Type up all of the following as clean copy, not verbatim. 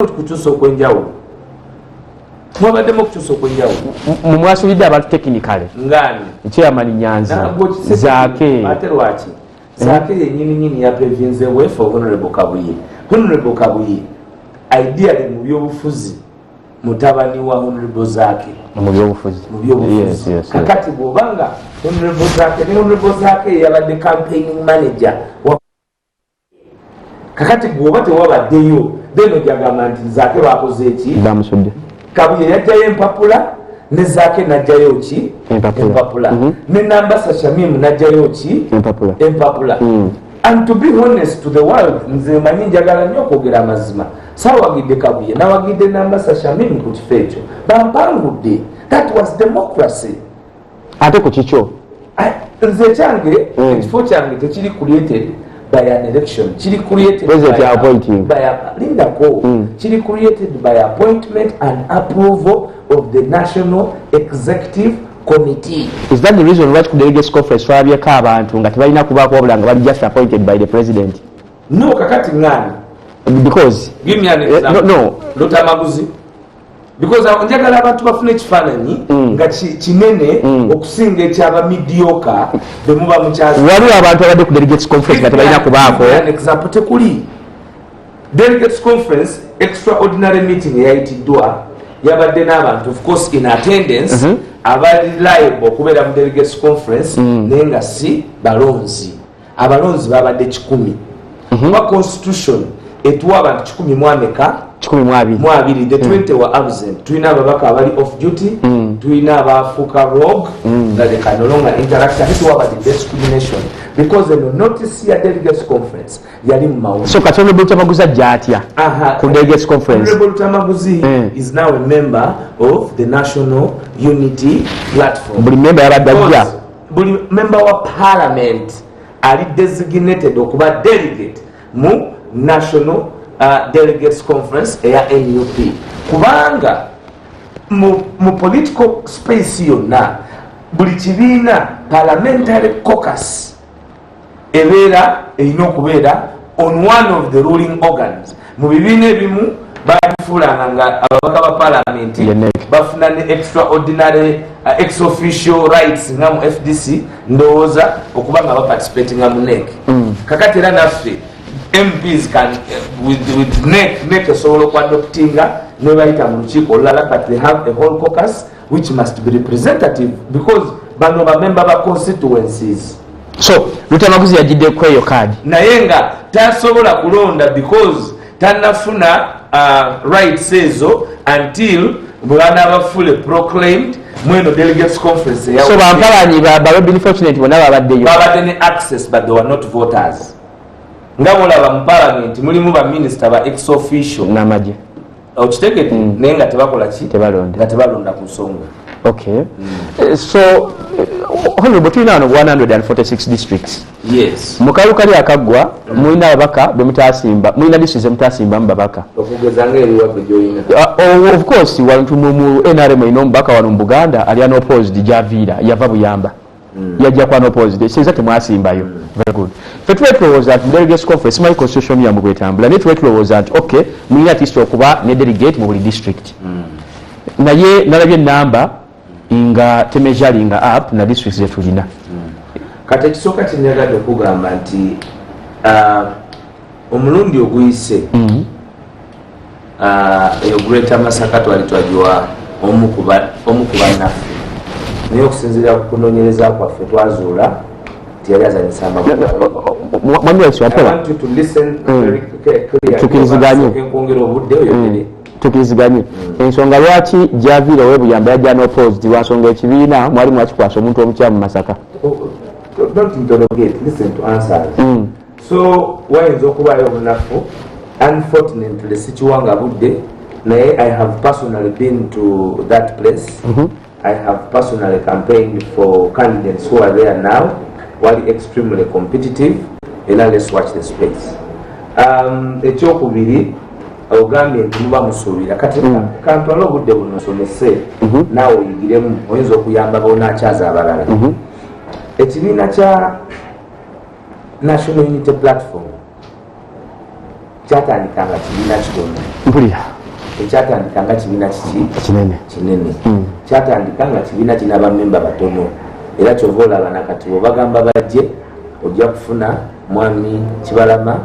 kukyusa okwenjawulo mwabaddemu okukyusa okwenjawulo mumwasulidde abantu technically ngani chairman Nyanzi Zaake ate lwaki Zaake yennyini yaprevinzewe for Honorable Kabuye. Honorable Kabuye ideally mu byobufuzi mutabani wa Honorable Zaake mu byobufuzi yes. Kakati bwobanga Honorable Zaake ne Honorable Zaake yabadde campaigning manager kakati bwoba tewabaddeyo then ojagamba nti Zaake bakoze eki bamusudde Kabuye yajjayo empapula ne Zaake najjayo ki empapula ne Nambasa Shamim najjayo ki empapula and to be honest to the world nze manyi njagala nnyo okwogera amazima saawagidde Kabuye nawagidde Nambasa Shamim ku kifo ekyo bampangudde that was democracy ate ku kikyo nze kyange ekifo kyange tekiri created by an election chiri created chiri created by appointment and approval of the National Executive Committee. Is that the reason why the delegates conference twabye ka abantu nga tebalina kubaako wabula nga bali just appointed by the president? No, kakati ngani because give me an example. No Lutamaguzi because njagala abantu bafune ekifaananyi nga kinene okusinga ekyaba midioka bemuba mukyazi waliwo abantu abadde ku delegates conference nga tebalina kubaako example tekuli delegates conference extraordinary meeting eyayitiddwa yabadde n'abantu of course in attendance abali liable okubeera mu delegates conference naye nga si balonzi abalonzi babadde 100 ba constitution etuwa abantu 100 mwameka 12 the 20 were absent. Tuina ababaka abali off duty, tuina abafuka rogue that they can no longer interact. This was about the discrimination because the notice here delegates conference yali mmawo. So Katono Bulutamaguzi ajja ku delegates conference. Bulutamaguzi is now a member of the National Unity Platform. Buli member yabadde ajja. Buli member wa parliament ali designated okuba delegate mu National Delegates Conference eya NUP kubanga mu political space yonna buli kibiina parliamentary caucus ebeera erina okubeera on one of the ruling organs mu bibiina ebimu babifuulanga nga ababaka ba parliament bafuna ne extraordinary ex official rights nga mu FDC ndowooza okuba nga baparticipatinga mu NEC kakati era naffe MPs can with NEC esobola okwadoptinga ne bayita mu lukiiko olulala but they have a whole caucus which must be representative because bano bamemba ba constituencies. So Lutamaguzi yajidde kweyo kadi naye nga tasobola kulonda because tanafuna rights ezo until bwana abafule proclaimed mweno delegates conference ya so bampalanyi ba fortunate bona babaddeyo babadde ne access but they were not voters. Ngabulaba mu parliament mulimu ba minister ba ex official namaje okitegete naye nga tebakola ki tebalonda ku nsonga. Okay. So honorable tulina 146 districts. Yes. Mukalu kali akaggwa mulina ababaka bemutasimba mulina districts mutasimba mbabaka okugeza ngeri wabbe joyina of course wantu mu NRM ino mbaka wano mu Buganda ali an opposed Javira yava Buyamba yajja kwa opposed sinza temwasimbayo. Very good. Fetweto was at delegates conference my constitution ya mugwetambula network was at okay mulina tisto okuba ne delegate mu buli district naye nalabye number inga temejalinga up na districts zetulina kati ekisooka kinyagadde okugamba nti omulundi oguyise eyo Greater Masaka twali twagiwa omu ku bannaffe naye okusinziira ku kunoonyereza kwaffe twazuula nti yali azanyisa amagulu tukiriziganye obudde oyogere tukiriziganye ensonga lwaki Javira we Buyamba yajja n'opposed wansonga ekibiina mwali mwakikwasa omuntu omukyamu Masaka. Don't interrogate, listen to answers. So wayinza okubaayo obunafu unfortunately sikiwanga budde naye I have personally been to that place. I have personally campaigned for candidates who are there now wali extremely competitive and let's watch the space. Ekyokubiri ogambye nti muba musuubira kati kantwala obudde buno nsomese naawe oyigiremu oyinza okuyamba bonaakyaza abalala. Ekibiina kya National Unity Platform kyatandikanga kibiina kitono mpulira ekyatandikanga kibiina kinene kyatandikanga kibiina kina bamemba batono era kyova olaba nakati bwebagamba bajje ojja kufuna mwami Kibalama,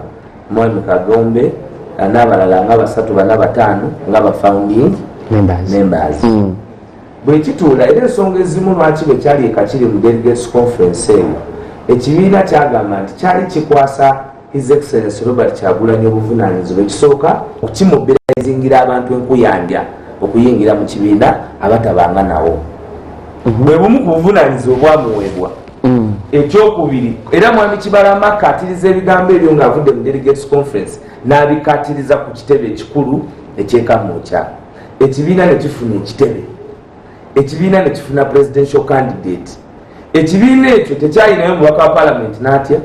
mwami Kagombe n'abalala nga 3 4 5 nga ba founding members. Bwekituula era ensonga ezimu lwaki bwe kyali ekakiri mu delegates conference eyo ekibiina kyagamba nti kyali kikwasa His Excellency Robert Kyagulanyi obuvunaanyizibwa ekisooka okukimobilizingira abantu enkuyanja okuyingira mu kibiina abatabanga nawo bwe bumu ku buvunaanyizibwa bwamuweebwa. Ekyokubiri era mwami Kibalama akkaatiriza ebigambo ebyo ng'avudde mu delegates conference n'abikkaatiriza ku kitebe ekikulu eky'Ekamwokya. Ekibiina ne kifuna ekitebe, ekibiina ne kifuna presidential candidate. Ekibiina ekyo tekyalinayo mubaka wa parliament n'atya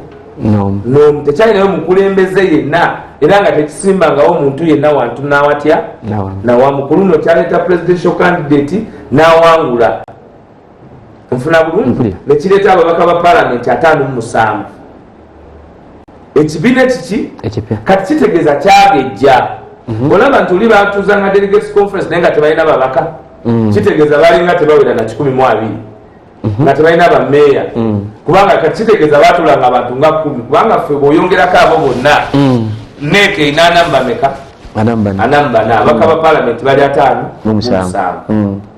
no tekyalinayo mukulembeze yenna era nga tekisimbangawo omuntu yenna wantu n'awatya nawamukulu no kyaleeta presidential candidate n'awangula nfuna bulungi nekireeta ababaka ba parliament 57. Ekibiina kiki kati kitegeeza kyagejja olaba nti oli batuuzanga delegates conference naye nga tebalina babaka kitegeeza balinga tebawera na 12 nga tebalina bameeya kubanga kati kitegeeza batulanga abantu nga 10 kubanga ffe bw'oyongerako abo bonna neeka ina namba meka anamba na abaka ba parliament bali 5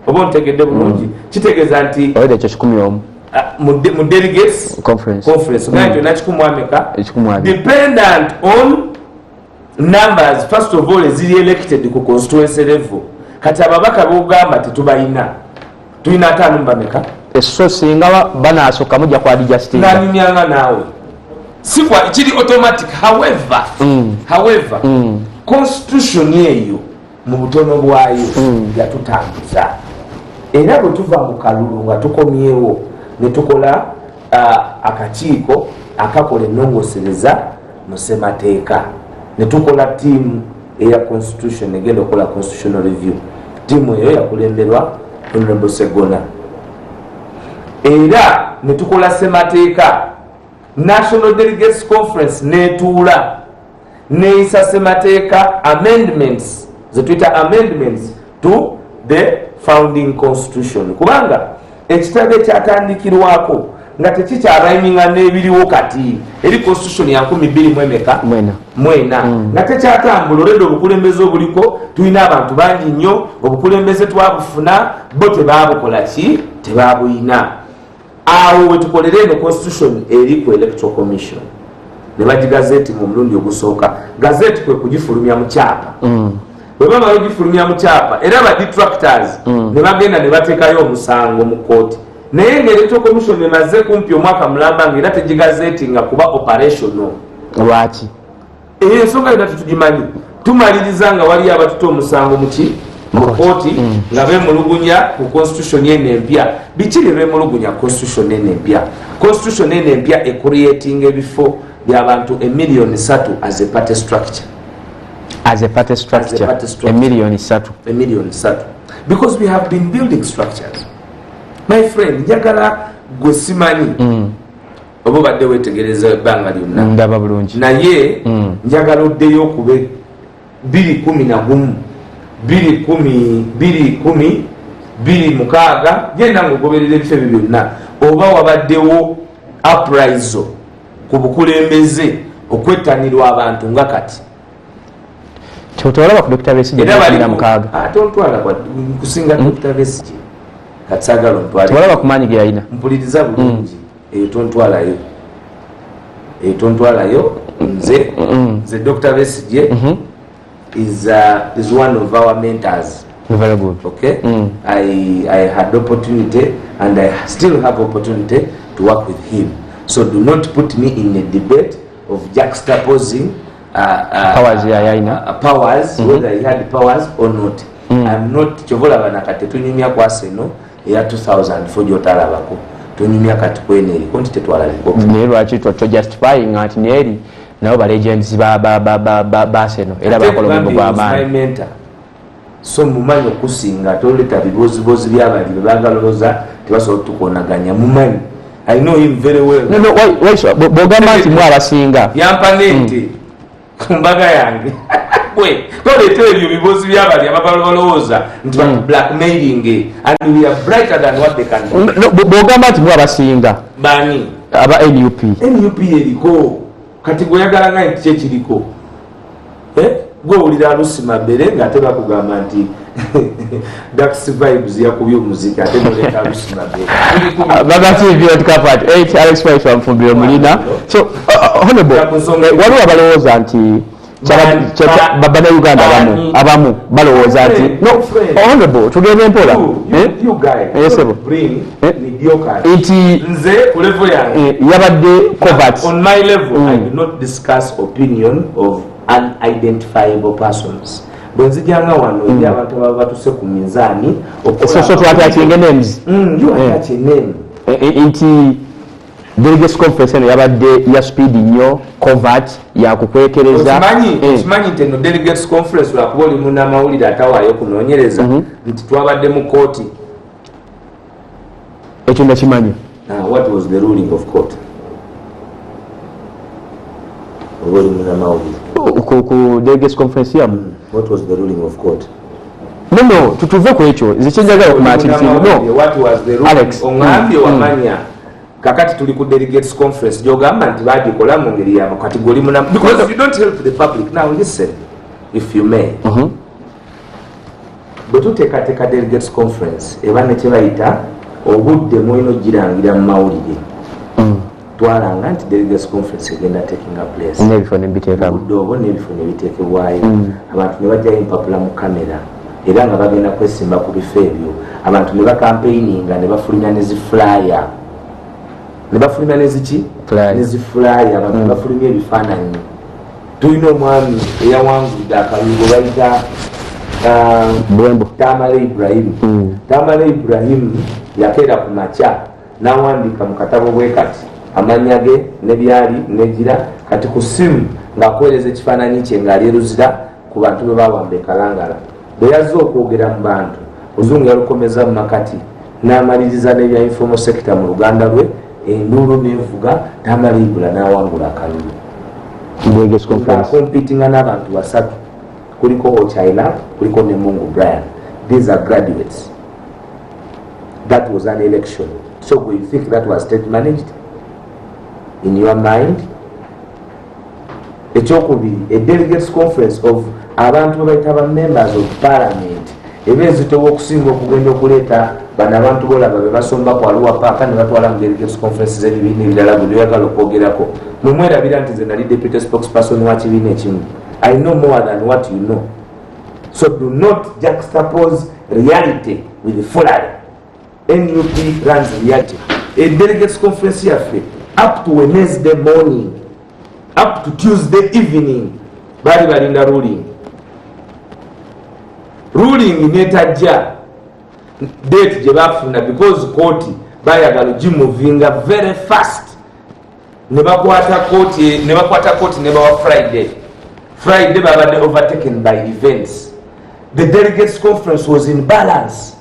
oba ontegedde bulungi kitegeeza nti ekyo 11 mu delegates conference nga kyonna 10 dependent on numbers first of all eziri elected ku constituency level. Kati ababaka bogamba tetubalina tulina 5 mbameka eso singa banasooka mujja kwa adjusting nanyumyanga naawe sikwa kiri automatic. However constitution eyo mu butono bwayo yatutambuza era bwe tuva mu kalulu nga tukomyewo ne tukola akakiiko akakola ennongosereza mu ssemateeka ne tukola tiimu eya constitution egenda okukola constitutional review. Tiimu eyo yakulemberwa Honorable Segona era ne tukola ssemateeka. National Delegates Conference netuula neeyisa ssemateeka amendments zetuyita amendments to the founding constitution kubanga ekitabo ekyatandikirwako nga tekikyaraiminga n'ebiriwo kati eri constitution ya 2024 nga tekyatambula olwedde obukulembeze obuliko tulina abantu bangi nnyo obukulembeze twabufuna bo tebabukola ki tebabuyina. Awo wetukolera eno constitution eri ku electoral commission ne bagigazeti mu mulundi ogusooka. Gazeti kwe kugifulumya mu kyapa bwe bamala ogifulumya mu kyapa era ba detractors ne bagenda ne bateekayo omusango mu kooti naye ng'electoral commission emaze kumpi omwaka mulamba ng'era tegigazeti nga kuba operational. Lwaki? Ensonga yonna tetugimanyi. Tumaliriza nga waliyo abatuta omusango muki mu kooti nga beemulugunya ku constitution eno empya. Biki bye beemulugunya constitution eno empya? Constitution eno empya ecreating ebifo by'abantu 1 million 3 as a party structure. As a party structure. 1 million 3. 1 million 3. Because we have been building structures. My friend, njagala gwe simanyi oba obadde weetegereza ebbanga lyonna ndaba bulungi naye njagala oddeyo okube 2011 2010 2016 genda ng'ogoberera ebifo ebyo byonna oba wabaddewo uprisal ku bukulembeze okwettanirwa abantu nga kati kyotolaba ku Dr. Besigye tontwala kusinga Dr. Besigye kati saagala ontwalaba ku maanyi ge yalina mpuliriza bulungi eyo tontwalayo nze Dr. Besigye is one of our mentors. Very good. Okay. I had opportunity and I still have opportunity to work with him. So do not put me in a debate of juxtaposing powers, whether he had powers or not. I'm not chovola banakate tunyumya kwa Arsenal ya 2000 fojo talabako. Tunyumya kati kweneri konti tetwala liko. Ne lwaki to justifying ati neri nabo ba legends ba Arsenal era bakola mu bw'amaanyi. So mumanyi okusinga toleta bibozibozi by'abali bebagaloza tebasobola tukonaganya mumanyi. I know him very well. No, why bogamba nti mwabasinga yampanente kumbaga yange we toleeta ebyo bibuuzi byabali ababalowooza nti blackmailing and we are brighter than what they can do. Bwogamba nti mwe abasinga bani aba NUP eriko kati gweyagalanga nti kyekiriko gwewulira Lucy Mabere ng'ate bakugamba nti Dax Vibes yakubye omuziki ate noleeta Lucy Mabere bagativyotkapat 8 Alex Waiswa Mufumbiro mulina so honorable waliwo abalowooza nti bannayuganda abamu balowooza nti honorable tugende mpola nti nze ku level yange yabadde covert. On my level I do not discuss opinion of unidentifiable persons. Bwenzijanga wano eri abantu baba batuse ku minzaani so twatakinge names you attach a name nti delegates conference eno yabadde ya speed nnyo covert yakukwekereza kimanyi nti eno delegates conference lwakuba oli munnamawulire atawaayo kunoonyereza nti twabadde mu kooti ekyo nakimanyi. What was the ruling of court? Oli munnamawulire ku delegates conference yamu. What was the ruling of court? No, tutuve ku ekyo nze kyenjagala okumatiriza what was the ruling ongambye wamanya kakati tuli ku delegates conference gyogamba nti bagikola mu ngeri yamu kati goli muna because you don't help the public. Now listen if you may bwe tuteekateeka delegates conference eba ne kyebayita obudde mwino girangira mu mawulire twalanga nti delegates conference egenda takinga place n'ebifo nebiteekamu budde n'ebifo nebiteekebwayo abantu ne bajjayo empapula mu kamera era nga bagenda kwesimba ku bifo ebyo abantu ne bakampeininga ne bafulumya ne zifulaya nezifulaya abantu ne bafulumya ebifaananyi. Tulina omwami eyawangudde akalungo bayita Tamale Ibrahim yakeera ku makya n'awandiika mu katabo bwe kati amannya ge ne byali negira kati ku simu ng'akuweereza ekifaananyi kye ng'alyeruzira ku bantu be bawamba ekalangala. Bwe yazze okwogera mu bantu Muzungu yalukomeza mu makati n'amaliriza n'ebya informal sector mu luganda lwe enduulu n'evuga Tamale Ibrahim n'awangula akalulu competinga n'abantu basatu kuliko Ochaila kuliko ne Mungu Brian. These are graduates. That was an election. So do you think that was state managed in your mind? Ekyokubiri, a delegates conference of abantu babayita members of parliament ebezitowa okusinga okugenda okuleeta bano abantu bolaba be basomba ku Arua Park ne batwala mu delegates conference z'ebibiina ebirala bwe byagala okwogerako. Mwe mwerabira nti nze nali deputy spokesperson wa kibiina ekimu. I know more than what you know. So do not juxtapose reality with the foolery. NUP runs reality. A delegates conference yaffe up to Wednesday morning, up to Tuesday evening, bali balinda ruling netajja date gye bafuna because court bayagala gimuvinga very fast ne bakwata court ne bawa Friday babadde overtaken by events. The delegates conference was in balance.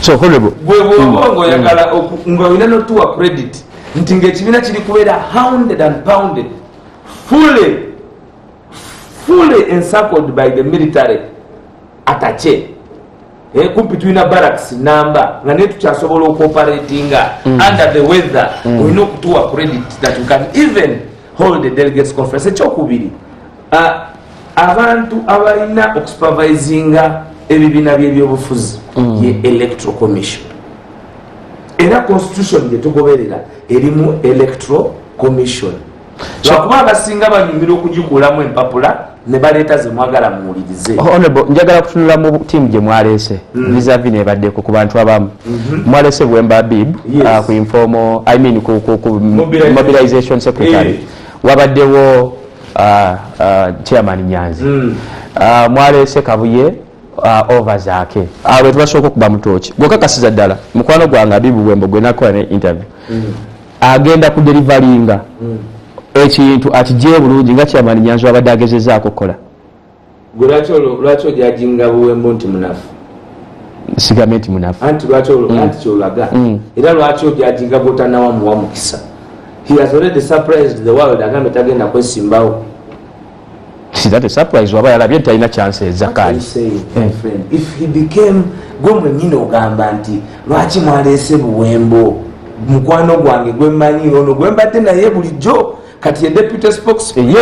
So honorable bwebwobongo yagala nga olina notuwa credit nti ng'ekibiina kiri kubeera hounded and pounded fully encircled by the military atache kumpi tulina barracks namba nga naye tukyasobola okuoperatinga under the weather. Olina okutuwa credit that you can even hold a delegates conference. Ekyokubiri, abantu abalina okusupervisinga ebibiina by'ebyobufuzi ye electoral commission. Era constitution gye tugoberera erimu electoral commission. Lwakuba abasinga banyumira okugikulamu empapula ne baleeta ze mwagala muwulirize. Honorable, njagala kutunula mu tiimu gye mwaleese vis-a-vis nebaddeko ku bantu abamu mwaleese Bwemba Bib ku informal ku mobilization secretary wabaddewo chairman Nyanzi mwaleese Kabuye over zaake awo tubasooka okuba mutoki gwekakasiza ddala mukwano gwange Abibu Bwembo gwe nakola ne interview agenda kudelivaringa ekintu akijje bulungi nga chairman Nyanzi wabadde agezezaako okukola. Lwaki ojajinga Bwembo nti munafu? Sigamye nti munafu anti lwaki kyolaga era lwaki ojajinga bwotanawa muwa mukisa. He has already surprised the world agambye tagenda kwesimbawo. Is that a surprise? Waba yalabye nti alina chance ezakali. If he became gwe mwennyini ogamba nti lwaki mwaleese buwembo mukwano gwange gwe mmanyi ono gwe mbadde naye bulijjo kati ye deputy spokesman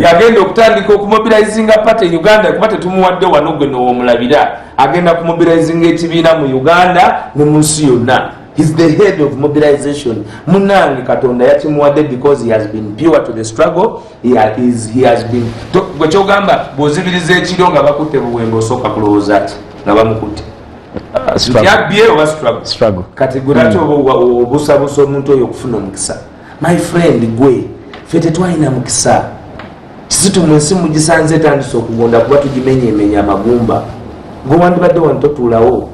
yagenda okutandika okumobilizinga party e Uganda kuba tetumuwadde wano gwe n'omulabira agenda kumobilizinga ekibiina mu Uganda ne mu nsi yonna. He's the head of mobilization. Munange Katonda yakimuwadde because he has been pure to the struggle. He has been gwe kyogamba bw'ozibiriza ekiro nga bakutte buwembe osooka kulowooza ati nga bamukutte yabbye oba struggle kati gwe lwaki obusabusa omuntu oyo okufuna omukisa. My friend gwe ffe tetwalina mukisa kisitu mu nsi mugisanze etandisa okugonda kuba tugimenyemenya amagumba gwe wandibadde wantotuulawo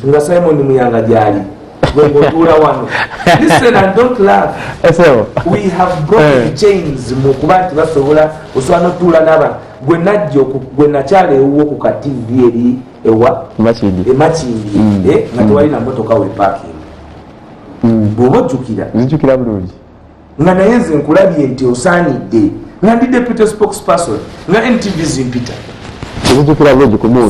nga Simon Muyanga gyali listen and don't laugh. We have broken chains mukuba nti basobola osobola n'otuula n'abantu gwe najja gwe nakyala ewuwo ku ka TV eri ewa Makindi nga tewalina mmotoka we parking bw'oba ojjukira bulungi nga naye nze nkulabye nti osaanidde nga ndi deputy spokesperson nga NTV zimpita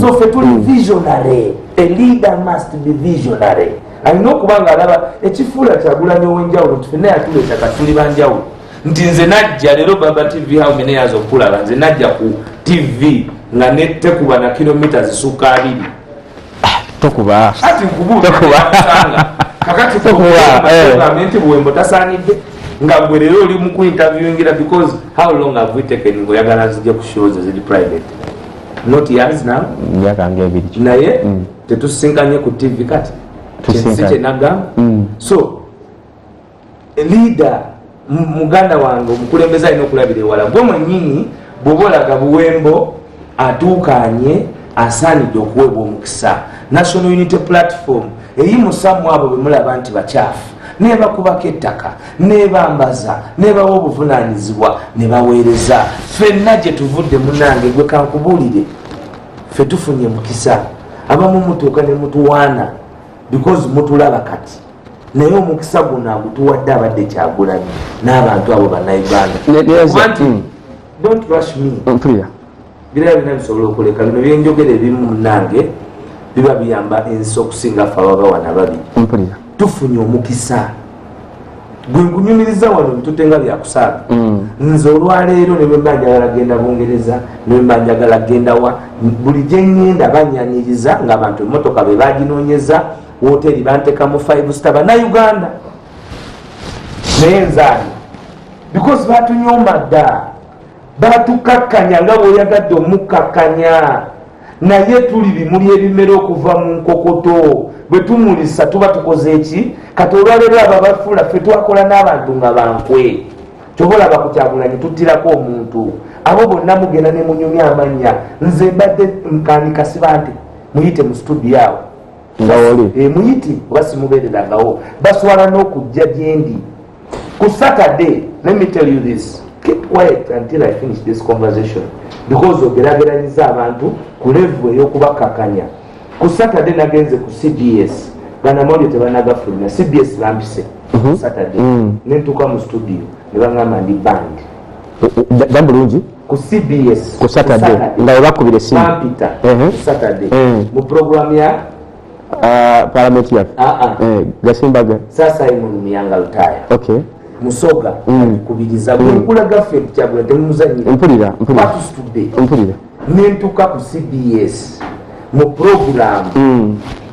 so ffe tuli visionary. A leader must be visionary. Alina okuba nga alaba ekifuula Kyagulanyi ow'enjawulo nti ffenna yatuleeta katuli banjawulo nti nze najja leero Baba TV how many years okulaba nze najja ku TV nga netekuba na kilomita zisuka 2 tokuba ati nkubuusanga kakati tokuba nti buwembo tasaanidde nga gwe leero oli mu ku interviewingira because how long have we taken ngoyagala nzije ku shows eziri private not years now myaka ebiri naye tetusinkanye ku TV kati so a leader muganda wange omukulembeze alina okulabira ewala gwe mwennyini bw'oba olaga buwembo atuukanye asaanidde okuweebwa omukisa. National Unity Platform eyimusamu abo bwe mulaba nti bakyafu nebakubako ettaka nebambaza nebawa obuvunaanyizibwa ne baweereza. Ffenna gye tuvudde munange gwe kankubuulire ffe tufunye mukisa abamu mutuuka ne mutuwaana because mutulaba kati naye omukisa guno agutuwadde abadde Kyagulanyi n'abantu abo bannayuganda. Don't rush me. Bira bina bisobola okuleka bino byenjogera ebimu munange biba biyamba ensi okusinga ffe ababawana babi. Tufunye omukisa gwe nkunyumiriza wano bitutenga byakusaaga nze olwaleero ne bwe mba njagala genda Bungereza ne bwe mba njagala genda wa buli gye ngenda banyaniriza ng'abantu emmotoka be baginoonyeza woteri bantekamu 5 star bannayuganda naye nzaani because batunyomba dda batukakkanya nga bw'oyagadde omukakkanya naye tuli bimuli ebimera okuva mu nkokoto bwe tumulisa tuba tukoze eki kati olwaleero abo bafuula ffe twakola n'abantu nga bankwe kyoba olaba ku Kyagulanyi tuttirako omuntu abo bonna mugenda ne munyumya amannya nze mbadde mkanika sibante muyite mu studio awo muyite oba simubeererangawo baswala n'okujja gyendi ku Saturday. Let me tell you this, keep quiet until I finish this conversation because ogerageranyiza abantu ku level ey'okubakakanya. Ku Saturday nagenze ku CBS banamawulire tebanagafulumya CBS bampise Saturday nentuuka mu studio ne baŋŋamba ndi band bulungi ku CBS ku Saturday nga webakubire simu bampita ku Saturday mu program ya parliament ya gasimbaga sasa Simon Muyanga Lutaya musoga kubiriza bwekula gaffe Kyagulanyi temumuzanyira mpulira nentuuka ku CBS mu program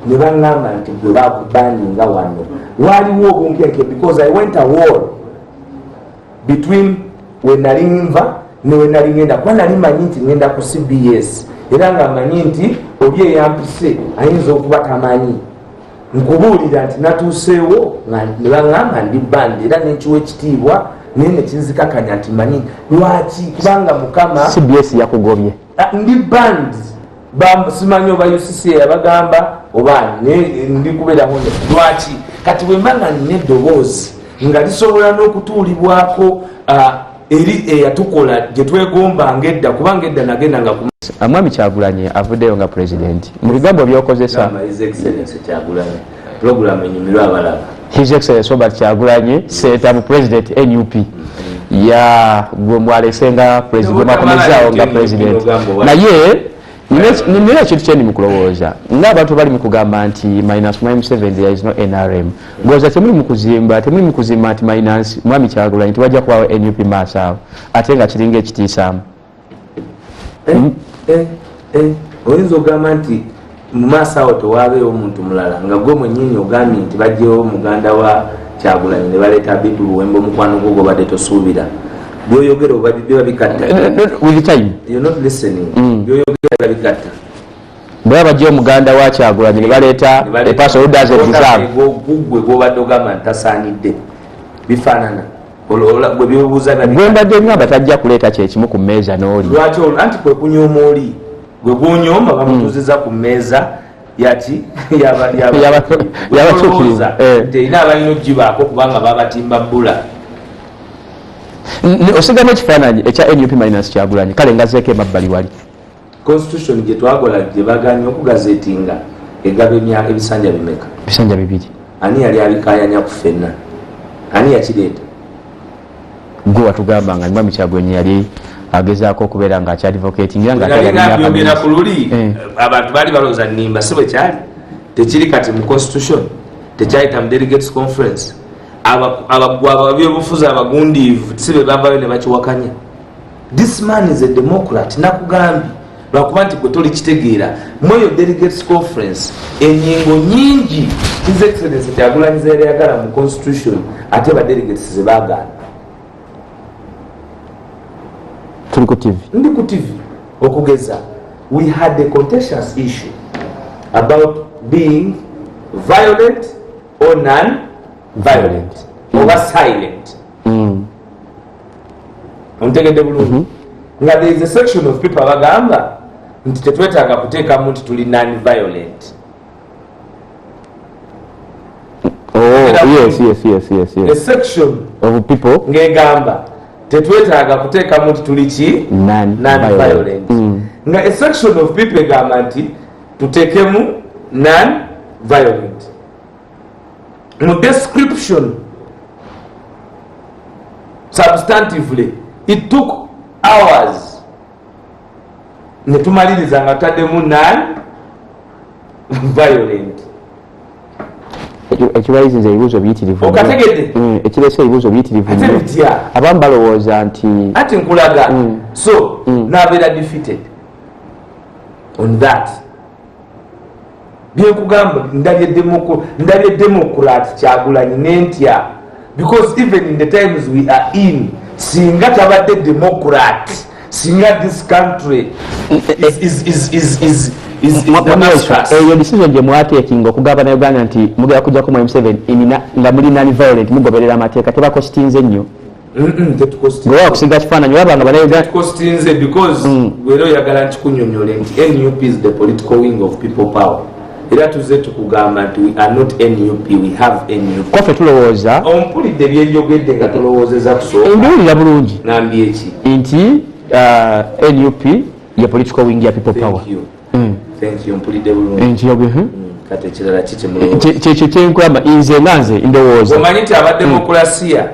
ne baŋŋamba nti gwe bakubanninga wano waliwo obunkenke because I went a war between we nali nva ne we nali ngenda kuba nali manyi nti ngenda ku CBS era nga manyi nti oli eyampise ayinza okuba tamanyi nkubuulira nti natuuseewo ne baŋŋamba ndi bandi era nenkiwa ekitiibwa naye nekinzikakanya nti manyi lwaki kubanga Mukama CBS yakugobye ndi band simanyi oba UCC abagamba oba ndi kubeeraho lwaki kati bwe mba nga nina eddoboozi nga lisobola n'okutuulibwako eri eyatukola gye twegombanga edda kubanga edda nagenda nga Mwami Kyagulanyi avuddeyo nga president mu bigambo by'okozesa program enyumirwa abalaba His Excellency Robert Kyagulanyi seeta mu president NUP ya gwe mwalesenga president makomezawo nga president naye nina ekintu kyendi mukulowooza ng'abantu bali mu kugamba nti -7 there is no NRM ngooza temuli mu kuzimba nti mwami Kyagulanyi tewajja kubawo NUP maaso awo ate nga kiringa ekitiisaamu oyinza ogamba nti mu maaso awo tewaabeewo omuntu mulala nga gwe mwennyini ogambye nti bajjewo muganda wa Kyagulanyi ne baleeta Bibi Luwemba omukwano gwo badde tosuubira byoyogera oba biba bikatta with time you're not listening byoyogera bikatta bwe bajjewo muganda wa Kyagulanyi ne baleeta a person who does exam gwe gwobadde ogamba nti tasaanidde bifaanana gwe byobuuza gwe mbadde ngamba tajja kuleeta kyekimu ku mmeeza n'oli lwaki anti kwe kunyooma oli gwe gwonyooma bamutuuziza ku mmeeza yaki yabatukiriza terina abalina ogibaako kubanga babatimba bbula osigamu ekifaananyi ekya NUP minus Kyagulanyi kale ngazeeko emabbali wali constitution gye twagola gye baganye okugazeetinga egaba ebisanja bimeka bisanja 2 ani yali abikayanya ku ffenna ani yakireeta gwe watugamba nga mwami Kyagulanyi yali agezaako okubeera nga akyadvocatinga ngabyogera ku luli abantu baali balowooza nnimba si bwe kyali tekiri kati mu constitution tekyayita mu delegates conference ababyobufuzi abagundiivu si be bavayo ne bakiwakanya. This man is a democrat nakugambye lwakuba nti gwe toli kitegeera mweyo delegates conference ennyingo nyingi his excellency Kyagulanyi zeyagala mu constitution ate ba delegates ze baagaana. Tuli ku TV ndi ku TV okugeza we had a contentious issue about being violent or non-violent or silent. Ontegedde bulungi nga there is a section of people abagamba nti tetwetaaga kuteekamu nti tuli non-violent. Yes. A section of people ngegamba tetwetaaga kuteekamu nti tuli ki non-violent. Nga a section of people egamba nti tuteekemu non-violent. Mu description substantively it took hours netumaliriza nga tutaddemu non-violent. Ekibayizinza ebibuuzo biyitirivu okategedde ekiresa ebibuuzo biyitirivu abamu balowooza nti ati nkulaga so nabeera defeated on that. Byenkugamba ndabye democrat Kyagulanyi nentya because even in the times we are in singa tabadde democrat singa this country is eyo decision gye mwateekinga okugabana Uganda nti mugera kujjako mu M7 nga muli non-violent mugoberera amateeka tebakostinze nnyo gwe wakusiga kifaananyi olaba nga banekostinze because gwera oyagala nkikunyonyole nti NUP is the political wing of people power era tuze tukugamba nti we are not NUP, we have NUP. Kofe tulowooza ompulidde byenjogedde nga tulowoozeza kusooka mbiwulira bulungi nambye ki nti NUP ye political wing ya people power. Thank you mpulidde bulungi kati ekirala kyekyo kyenkulaba nze nga nze ndowooza omanyi nti abademokulasiya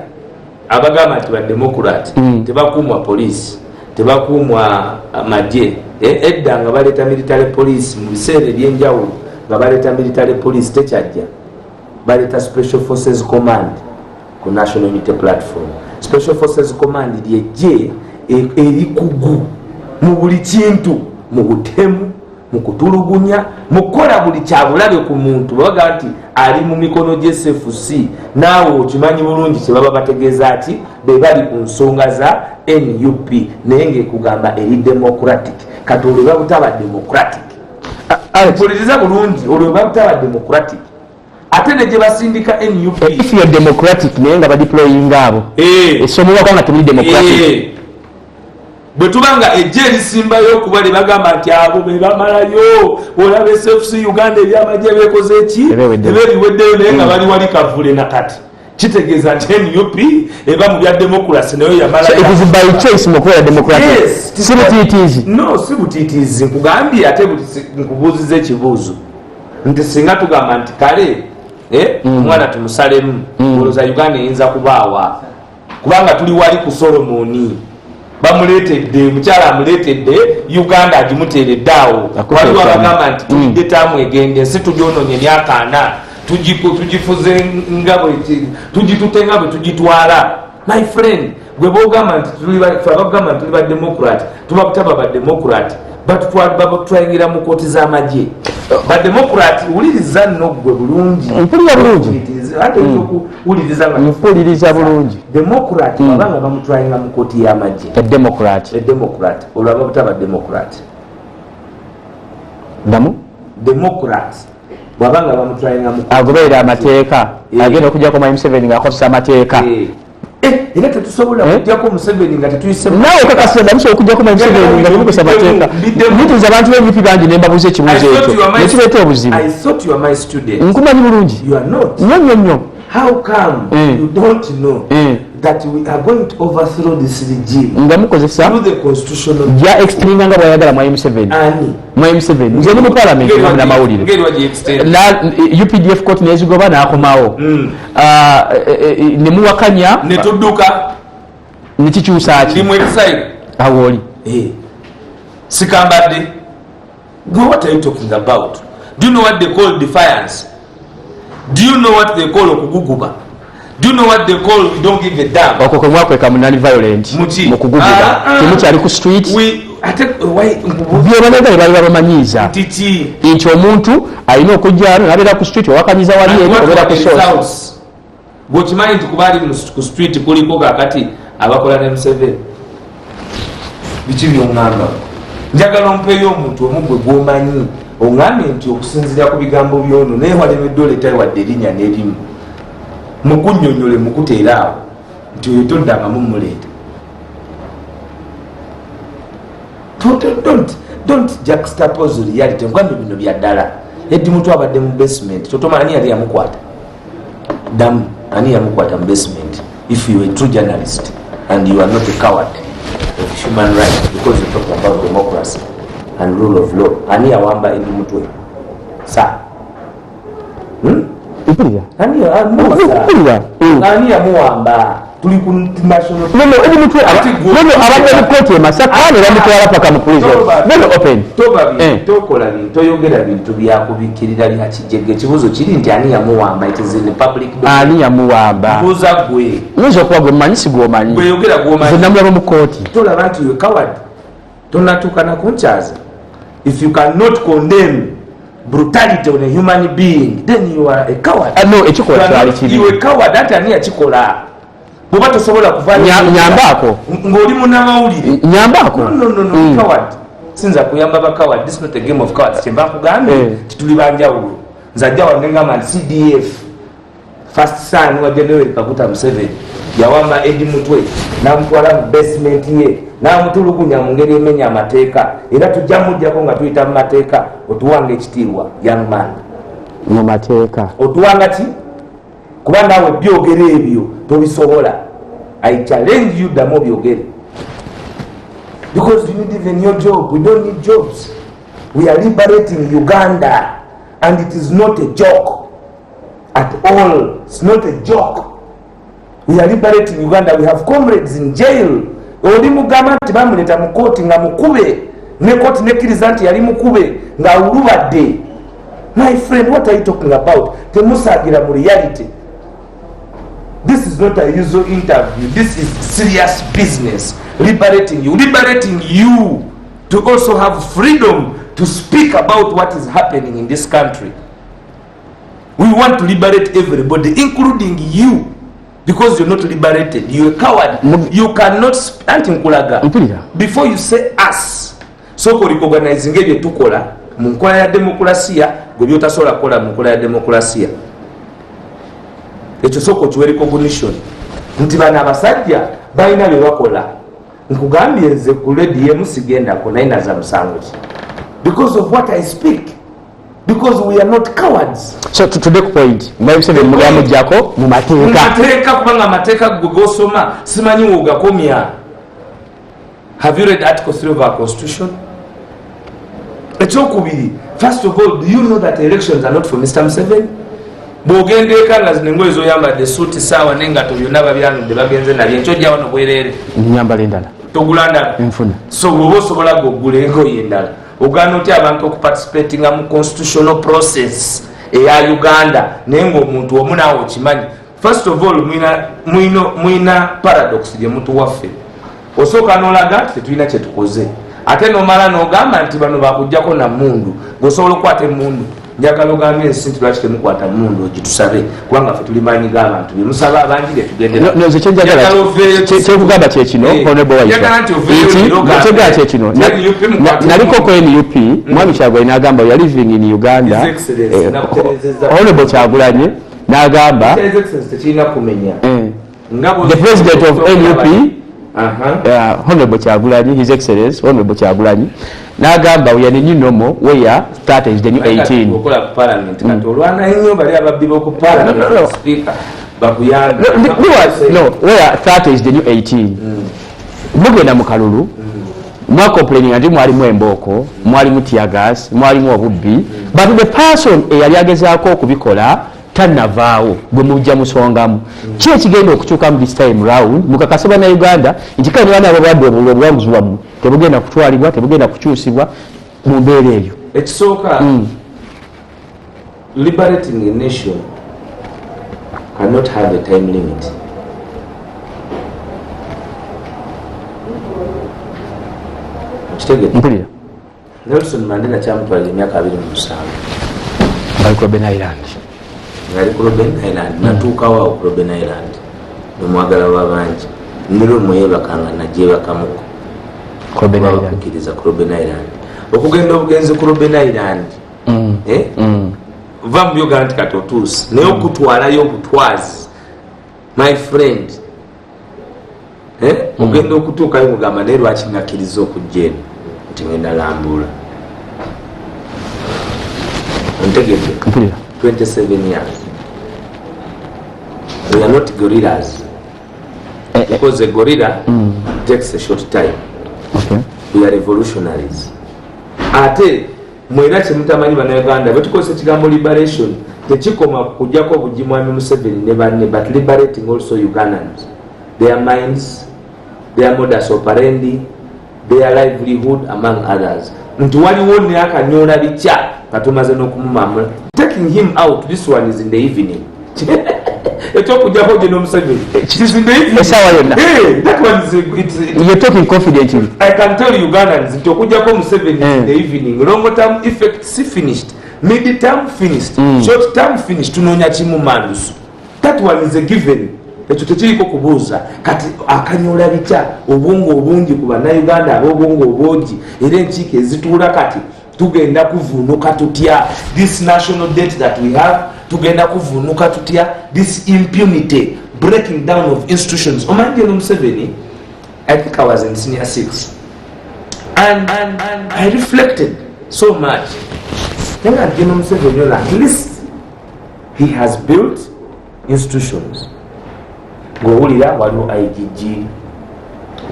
abagamba nti bademokrati tebakuumwa poliisi tebakuumwa magye edda nga baleeta military police mu biseera ebyenjawulo nga baleeta military police tekyajja baleeta special forces command ku national unity platform. Special forces command lyejje erikugu mu buli kintu mu butemu mu kutulugunya mu kukola buli kyabulabe ku muntu babaga nti ali mu mikono gy'SFC naawe okimanyi bulungi kye baba bategeeza ati be bali ku nsonga za NUP naye ng'ekugamba eri democratic kati olwo babutaba democratic mpuliriza bulungi olwo babutaba democratic ate ne gye basindika NUP if you're democratic naye nga badeployinga abo essomo bakanga temuli democratic bwe tubanga ejje erisimbayo okuba ne bagamba nti abo be bamalayo olaba SFC Uganda ebyamagye bekoze eki eberiweddeyo naye nga bali wali kavule nakati kitegeeza nti NUP eba mu bya democracy nayo yamalayo. It is by choice mukola democratic. Yes, si butiitiizi. No, si butiitiizi nkugambye ate nkubuuziza ekibuuzo nti singa tugamba nti kale omwana tumusalemu olowooza Uganda eyinza kubaawa kubanga tuli wali ku Solomoni bamuletedde mukyala amuletedde Uganda agimuteeredde awo waliwo abagamba nti tulidde taamu egende ensi tugyononye myaka 4 tugifuze nga tugitute nga bwe tugitwala. My friend gwe bogamba nti abagamba nti tuli ba democrat tuba kutaba ba democrat batutwalingira mu kooti z'amagye ba democrat wuliriza nno gwe bulungi mpulira bulungi ate mpuliriza bulungi democrat abanga bamutwalinga mu kooti y'amagye democrat olwaba butaba democrat damu democrat bwabanga bamutwalinga mu agoberera amateeka agenda okujjako mu M7 ng'akozesa amateeka era tetusobola kujjako Museveni nga tetuyise nawe kakasenda musobola okujjako mu M7 nga temukozesa amateeka mpitiriza abantu b'ebipi bangi ne mbabuuza ekibuuzo ekyo nekireeta obuzibu nkumanyi bulungi nnyo nnyo. How come you don't know that we are going to overthrow this regime nga mukozesa through the constitutional ja extendinga nga bwayagala mu M7 nze ni mu parliament na mawulire UPDF court nezigoba n'akomawo ne muwakanya ne tudduka nekikyusa ki awoli sikambadde. What are you talking about? Do you know what they call defiance? Do you know what they call okuguguba? Do you know what they call we don't give a damn? Okoko mwakweka munani violent mu kuguguba temukyali ku street byebanagale bali babamanyiiza nti omuntu alina okujjano nabeera ku street owakanyiza wali eri obeera ku source. Bw'okimanyi nti kuba ali ku street kuliko kakati abakola ne M7 biki by'oŋŋamba njagala ompeeyo omuntu omu gwe gw'omanyi oŋŋambye nti okusinziira ku bigambo by'ono naye walemeddwe oletayo wadde erinnya n'erimu mukunnyonnyole mukuteera awo nti oyo toddangamu muleeta. Don't juxtapose reality. Ngwambye bino bya ddala eddi mutu abadde mu basement totoma ani yali yamukwata damu ani yamukwata mu basement. If you are a true journalist and you are not a coward of human rights because you talk about democracy and rule of law ani yawamba eddi mutwe sa ani yamuwamba tuli ku national eddi mutwe abadde mu kooti emasaka ne bamutwala paka mu prison open tokola bintu toyogera bintu byakubikkirira bya kijege. Ekibuuzo kiri nti ani yamuwamba it is in the public ani yamuwamba buuza gwe nyinza okuba gwe mumanyi si gwomanyi gweyogera gwomanyi namulaba mu kooti tolaba nti we coward tonatuuka nakunkyaza. If you cannot condemn brutality on a human being then you are a coward. No ekikola kyali kibi you a coward ate ani yakikola bwoba tosobola kuvaanya nyambaako ng'oli munnamawulire nyambaako no coward sinza kuyamba ba coward. This is not a game of cowards. Kyemba kugambye tituli banjawulo nzajja wange ngamba nti CDF first son wa General Kaguta Museveni yawamba Eddie Mutwe n'amutwala mu basement ye n'amutulugunya mu ngeri emenya amateeka era tujja mujjako nga tuyita mu mateeka otuwanga ekitiibwa young man mu mateeka otuwanga ki kuba naawe byogera ebyo tobisobola. I challenge you ddamu byogere because you need even your job. We don't need jobs. We are liberating Uganda and it is not a joke at all. It's not a joke. We are liberating Uganda. We have comrades in jail. Oli mugamba nti bamuleta mu kooti nga mukube ne kooti nekkiriza nti yali mukube nga ulubadde. My friend, what are you talking about? Temusaagira mu reality. This is not a usual interview. This is serious business. Liberating you to also have freedom to speak about what is happening in this country. We want to liberate everybody, including you, because you're not liberated. You're a coward. You cannot before you say us. So for recognizing ebyo tukola mu nkola ya demokrasia gwe byotasobola kukola mu nkola ya demokrasia. Ekyo soko kiwe recognition nti bana abasajja balina bye bakola. Nkugambye nze ku radio sigenda ko naina za musango because of what I speak, because we are not cowards. So to the point mwebisebe mugamu jako mu mateeka kubanga mateeka gogosoma simanyi wogakomya. Have you read Article 3 of our Constitution? Ekyokubiri, first of all, do you know that elections are not for Mr. Museveni? bwogenda eka nga zino engoye zoyambadde suuti saawa nengato byonna babyanudde bagenze nabyo ekyojja wano bwereere nyambala endala togula ndala nfuna so bwoba osobola gogula engoye endala ogaana otya abantu okuparticipatinga mu constitutional process eya uganda naye ngaomuntu omu naawe okimanyi. First of all mwina paradox gye mutuwaffe osooka nolaga nti tetulina kyetukoze ate nomala nogamba nti bano bakujjako namundu gweosobola okukwata emundu njagala ogambye ensi nti lwaki temukwata mundu ogitusabe kubanga ffe tuli maanyi g'abantu byemusaba abangi kyekugamba kyekino kyekugamba kyekino naliko ko nup mwami Kyagulanyi n'agamba we are living in Uganda honorable Kyagulanyi n'agamba the president of nup honorable Kyagulanyi, his excellence honorable Kyagulanyi n'agamba we are the new normal where start is the new 18 where start is the new 18 mugenda mu kalulu mwakomplaining nti mwalimu embooko mwalimu tiagas mwalimu obubbi but the person eyali agezaako okubikola tanavaawo gwe mujja musongamu ki ekigenda okukyuka mu this time round mukakase bannayuganda nti kale nibaana abalwadde obuwanguzi bwammwe tebugenda kutwalibwa tebugenda kukyusibwa mu mbeera eyo ekisooka liberating a nation cannot have a time limit. mpulira Nelson Mandela kyamutwalira emyaka 27 bali ku Robben Island ngali ku Robben Island natuukawo ku Robben Island nomwagala wabangi niro mweyebakanga najebakamuko okukiriza ku Robben Island okugenda obugenzi ku Robben Island va mu Uganda nti kati otuusi naye okutwalayo obutwazi my friend ogenda okutuukayo mugamba naye lwaki nakkiriza okujja eno nti ngenda lambula ontegedde 27 years we are not gorillas because a gorilla takes a short time. We are revolutionaries. Ate mwera kyemutamanyi bannayuganda betukozesa ekigambo liberation tekikoma kujjako obujji mwami Museveni ne banne but liberating also Ugandans, their minds, their modus operandi, their livelihood among others. Nti waliwo ne akanyola bikya katumaze n'okumumamula. Taking him out, this one is in the evening. Ekyokujjako gye n'Omuseveni it is in the evening. That one is you're talking confidently. I can tell Ugandans nti okujjako Museveni is in the evening. Long term effects finished, mid term finished, short term finished. Tunoonya kimu mandusu. That one is a given. Ekyo tekiriko kubuuza kati akanyola bikya obwongo obungi ku bannayuganda ab'obwongo obwogi era enkiiko ezituula kati tugenda kuvuunuka tutya this national debt that we have tugenda kuvuunuka tutya this impunity breaking down of institutions. Omanyi eno Museveni, I think I was in senior 6 and I reflected so much. Then again Museveni, at least he has built institutions. Ng'owulira waliwo IGG,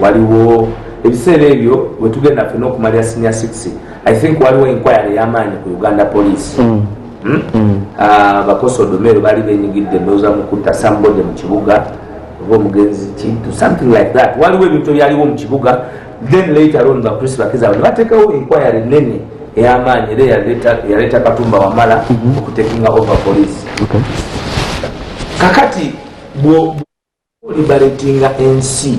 waliwo ebiseera ebyo bwe tugenda ffenna okumalira senior 6 I think waliwo inquiry y'amaanyi ku Uganda police. Bakosodomero bali benyigidde ndowooza mu kutta somebody mu kibuga oba omugenzi kintu something like that. Waliwo ebintu ebyaliwo mu kibuga then later on bapolisi bakiza ne bateekawo inquiry nene ey'amaanyi era yaleeta Katumba Wamala okutekinga over police. Kakati liberating NC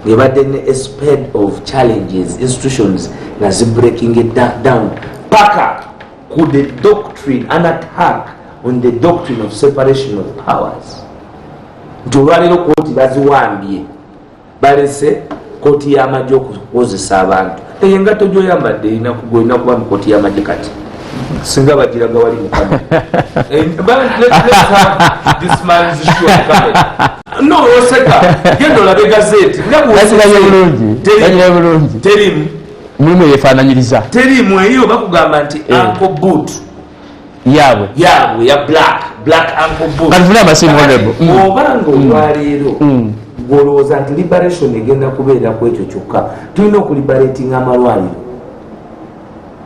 ebadde ne a spade of challenges institutions nga breaking it down paka ku the doctrine, an attack on the doctrine of separation of powers. Nti olwaliro kooti baziwambye balese kooti y'amagye okukozesa abantu. Engato gy'oyambadde erina kuba mu kooti y'amagye kati singa bagiraga wali mukama. This man is sure coming. No, oseka genda olabe gazeti terimu mulimu yefaananyiriza terimu eyo bakugamba nti Uncle Boot yaabwe ya black Uncle Boot katufune amasimu obanga olwaleero gwolowooza nti liberation egenda kubeera ku ekyo kyokka tulina okuliberatinga amalwaliro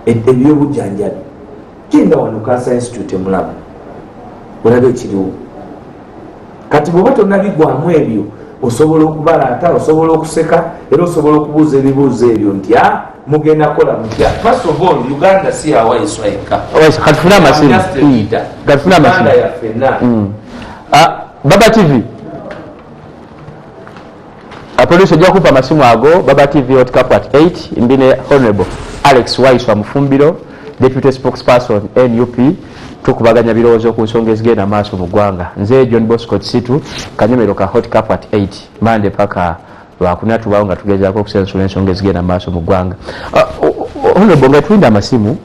ebyobujjanjabi genda wano Cancer Institute emulamu olabe ekiriwo kati bwoba tonnabigwamu ebyo osobola okubalaata osobola okuseka era osobola okubuuza ebibuuzo ebyo nti mugenda kola mutya. First of all, Uganda si ya Waiswa yekka. Katufuna amasimu. Katufuna amasimu. Uganda ya fenna. Baba TV. Producer ojja kupa amasimu ago. Baba TV hot cup at 8. Mbine Honorable Alex Waiswa Mufumbiro, Deputy Spokesperson NUP. Tukubaganya birowoozo ku nsonga ezigenda maaso mu ggwanga. Nze John Bosco Situ kanyomero ka hot cup at 8 Monday paka lwakuna tubawo nga tugezaako okusensula ensonga ezigenda maaso mu ggwanga. Honorable nga tulinda amasimu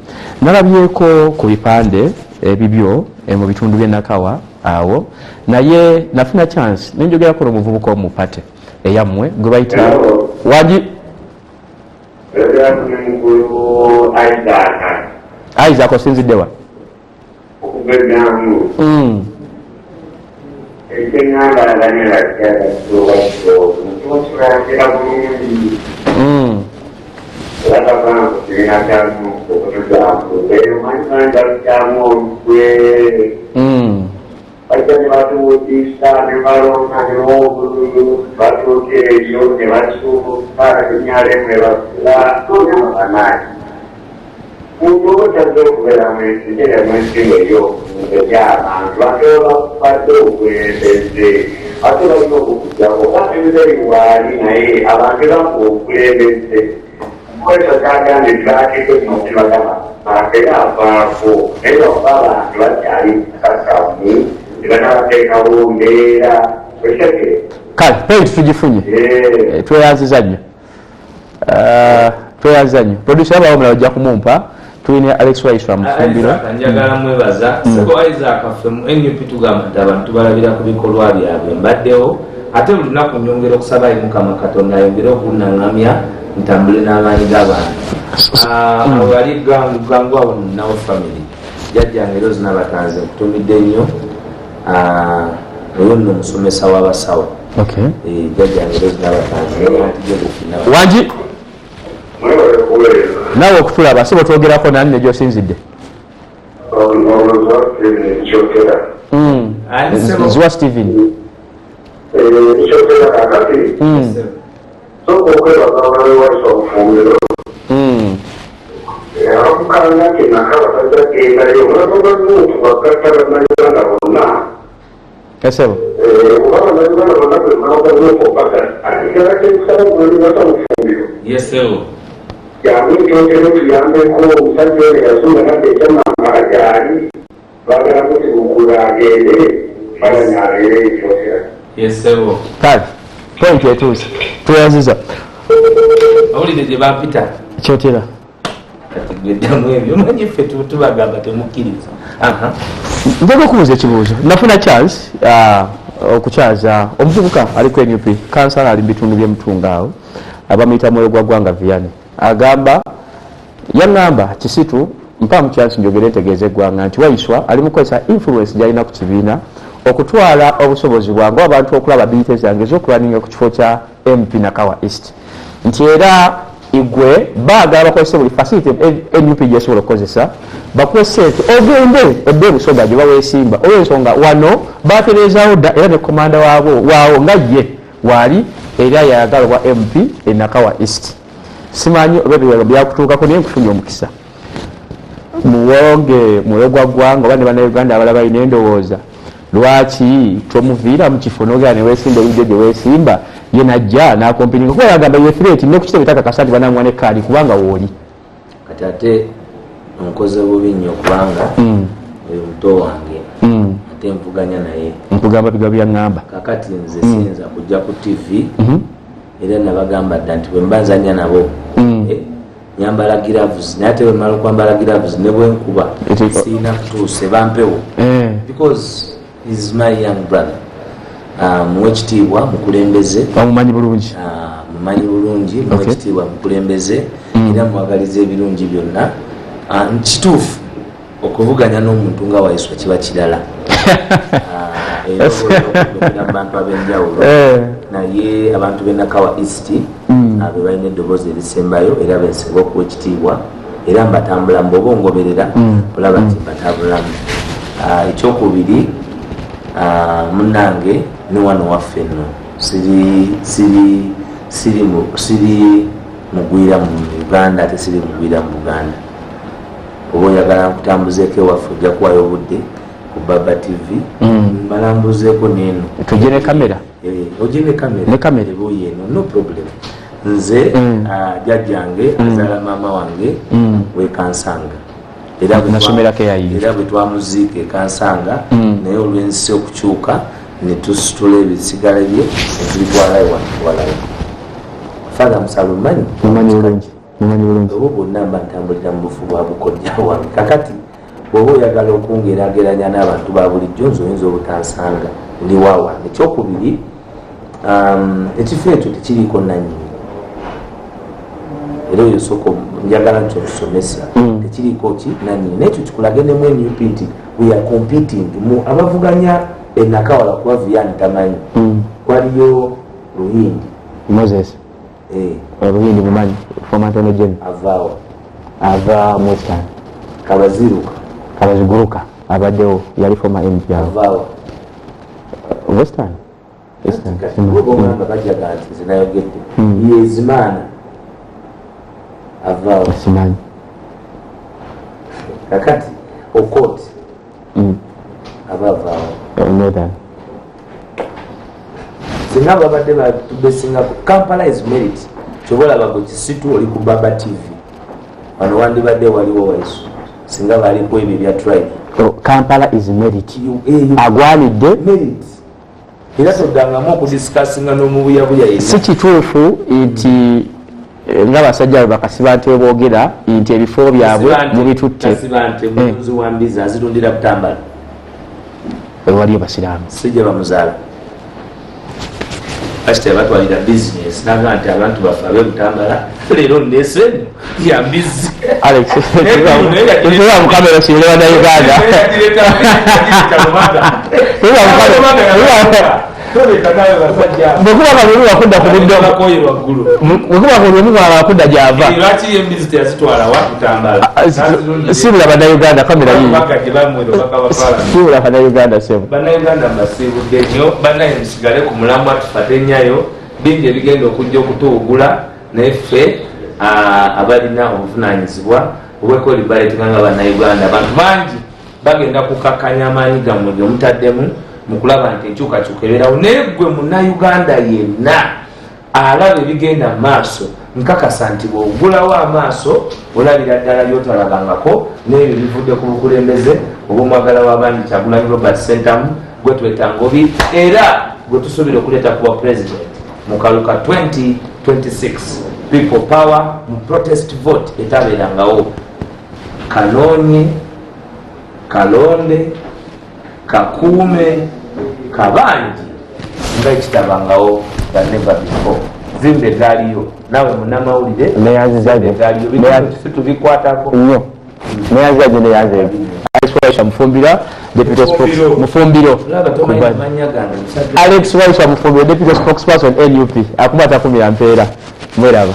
nalabyeko ku bipande ebibyo mu bitundu by'e Nakawa awo naye nafuna chance nenjogerako n'omuvubuka omupate eyammwe gwe bayita waji Isaac osinziddewa kale point tugifunye tweyanziza nnyo producer abawo mulala ojja kumumpa tulina Alex Waiswa Mufumbiro njagala mwebaza sebo Isaac affe mu NUP tugamba nti abantu tubalabira ku bikolwa byabwe mbaddewo ate buli lunaku nyongera okusaba Mukama Katonda ayongere okunnaŋŋamya ntambule n'amaanyi g'abantu bali gangu awo nawo family jjajjange erozi n'abatanze nkutumidde nnyo oyo nno omusomesa w'abasawo jjajjange erozi n'abatanze wangi naawe okutulaba si bwetwogerako nani ne gy'osinzidde nziwa Steven esebo yesebo yesebo kale point etuuse tweyaziza awulire gye bapita kyotera kati gweddamu ebyo manyi ffe tubagamba temukkiriza njaga okubuuza ekibuuzo nafuna chance okukyaza omuvubuka aliko NUP kansala ali mu bitundu by'emutunga awo abamuyita mwoyo gwa ggwanga Vianney agamba yaŋŋamba kisitu mpaamu chance njogere ntegeeza eggwanga nti Waiswa ali mu kukozesa influence gy'alina ku kibiina okutwala obusobozi bwange abantu okulaba ability zange ez'okulaninga ku kifo kya MP Nakawa East nti era igwe baagala bakozese buli facility NUP gyesobola okukozesa bakuwe ssente ogende odde ebusoga gye baweesimba olw'ensonga wano baatereezaawo dda era ne komanda waawo nga ye waali era yayagala obwa MP e Nakawa East simanyi oba ebiwero byakutuukako naye nkufunye omukisa muwonge mwoyo gwa ggwanga oba ne bannayuganda abalala balina endowooza lwaki tomuviira mu kifo n'ogera ne weesimba ebijjo gye weesimba ye najja n'akompininga kuba yagamba ye threat ne ku kitebe takakasa nti banamuwa ne kaali kubanga wooli kati ate nkoze bubi nnyo kubanga oyo muto wange ate mpuganya naye mpugamba biga byaŋŋamba kakati nze siyinza kujja ku TV era nabagamba dda nti bwe mba nzanya nabo nyambala gloves naye ate bwe mmala okwambala gloves ne bwe nkuba siina kutuuse bampewo because is my young brother muwekitiibwa mukulembeze bamumanyi bulungi mumanyi bulungi muwekitiibwa mukulembeze era mwagaliza ebirungi byonna kituufu okuvuganya n'omuntu nga Waiswa kiba kirala era abantu ab'enjawulo naye abantu b'e Nakawa East abe balina eddoboozi erisembayo era bensinga okuwa ekitiibwa era mbatambula mu bwoba ongoberera olaba nti mbatambulamu ekyokubiri munange ne wano waffe nno siri mugwira mu Uganda ate siri mugwira mu Buganda. Oba oyagala nkutambuzeeko ewaffe ojja kuwayo obudde ku Baba TV balambuzeeko neeno tujje ne kamera ojje ne kamera ebuuyi eno no problem. Nze jjajjange azaala maama wange wekansanga era bwe twamuziika ekansanga naye olw'ensi okukyuka ne tusitula ebisigala bye ne tubitwalayo watuwalayo. Father Musalumanyi obo bonna mba ntambulira mu bufu bwa bukojja wange. Kakati bw'oba oyagala okungeraageranya n'abantu ba bulijjo nze oyinza obutansanga ndi wawa. Ekyokubiri ekifo ekyo tekiriiko nannyini era oyo sooka njagala nti otusomesa tekiriiko ki nannyini nekyo kikulage ne mu NUPT we are competing mu abavuganya enakawala kuba Vian tamanyi waliyo Ruhindi Moses Ruhindi mumanyi former Attorney General ava Western Kabaziguruka abaddewo yali former MP avaawa Western zinayogedde yezimana avaawa simanyi kakati Okot abavaawa singa babadde batubesingako. Kampala is merit kyobalaba ku kisitu oli ku Baba TV wano wandibadde waliwo Waiswa singa baliko ebyo bya tribe. Kampala is merit agwanidde merit era toddangamu okudisikasinga n'omubuyabuya. Si kituufu nti ng'abasajja bakasiba nti boogera nti ebifo byabwe mubitutte muzi wambiza azirundira butambala ewali abasiraamu sijja bamuzaala kasita batwalira bizinesi naga nti abantu bafe abebutambala leero nesenu yambizi Alex mukamera sibule bana Uganda bwekuba kalulu wakudda ku budde bwekuba kalulu wakudda gyava sibula bannayuganda kamera sibula bannayuganda sebu bannayuganda mbasiibudde nnyo bannaye musigale ku mulamwa tufate nnyayo bingi ebigenda okujja okutuwugula naffe abalina obuvunanyizibwa obwekolibaletinga nga bannayuganda. Abantu bangi bagenda kukakkanya amaanyi gammwe gyomutaddemu mu kulaba nti enkyukakyuka ebeerawo naye gwe munnayuganda yenna alaba ebigenda mu maaso nkakasa nti bw'ogulawo amaaso olabira ddala byotalabangako n'ebyo bivudde ku bukulembeze obw'omwagala w'abandi Kyagulanyi Robert Sentamu gwe twetanga obi era gwe tusuubira okuleeta kuba president mu kaluka 2026 people power mu protest vote etabeerangawo. Kanoonye, Kalonde, Kakuume, Kabanji nga ekitabangawo nga never before. Zimbe gaaliyo nawe munnamawulire tubikwatako nnyo neyanzaje neyanze Waiswa Mufumbira deputy Mufumbiro Alex Waiswa Mufumbiro deputy spokesperson NUP akubata kumira mpeera mweraba.